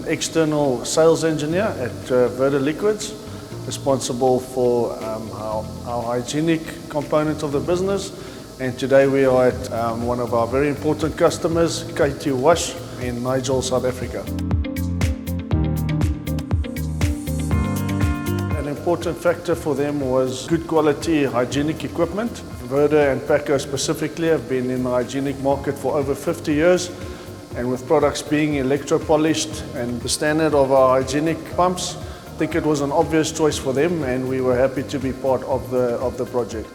external sales engineer at Verder Liquids, responsible for our hygienic component of the business. And today we are at one of our very important customers, K2 Wash in Nigel, South Africa. An important factor for them was good quality hygienic equipment. Verder and Packo specifically have been in the hygienic market for over 50 years. And with products being electro-polished and the standard of our hygienic pumps, I think it was an obvious choice for them, and we were happy to be part of the project.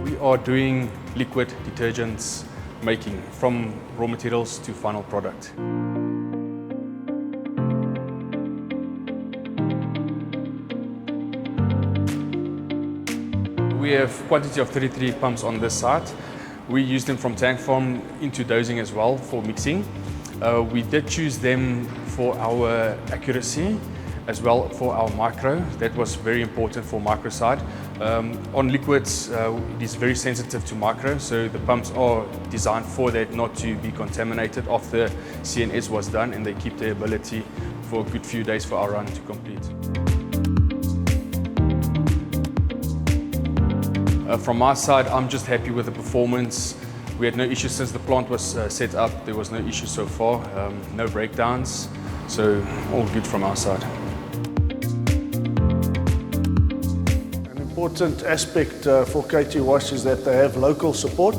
We are doing liquid detergents making, from raw materials to final product. We have quantity of 33 pumps on this site. We use them from tank farm into dosing as well for mixing. We did choose them for our accuracy as well for our micro. That was very important for micro side. On liquids, it is very sensitive to micro, so the pumps are designed for that, not to be contaminated after CNS was done, and they keep the ability for a good few days for our run to complete. From my side, I'm just happy with the performance. We had no issues since the plant was set up. There was no issues so far, no breakdowns, so all good from our side. An important aspect for K2 Wash is that they have local support.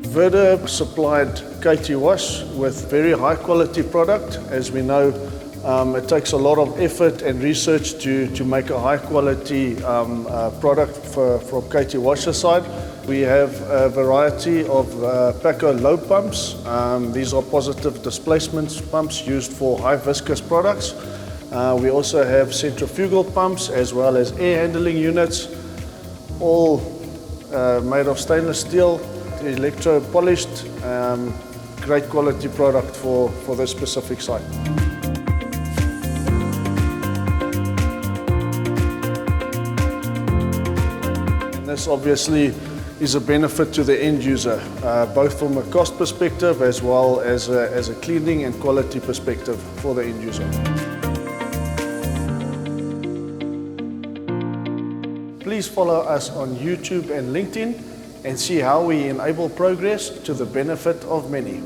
Verder supplied K2 Wash with very high quality product. As we know, it takes a lot of effort and research to make a high quality product from K2 Wash's side. We have a variety of Packo lobe pumps. These are positive displacement pumps used for high viscous products. We also have centrifugal pumps as well as air handling units, all made of stainless steel, electro polished, great quality product for this specific site. This obviously is a benefit to the end user, both from a cost perspective as well as a cleaning and quality perspective for the end user. Please follow us on YouTube and LinkedIn and see how we enable progress to the benefit of many.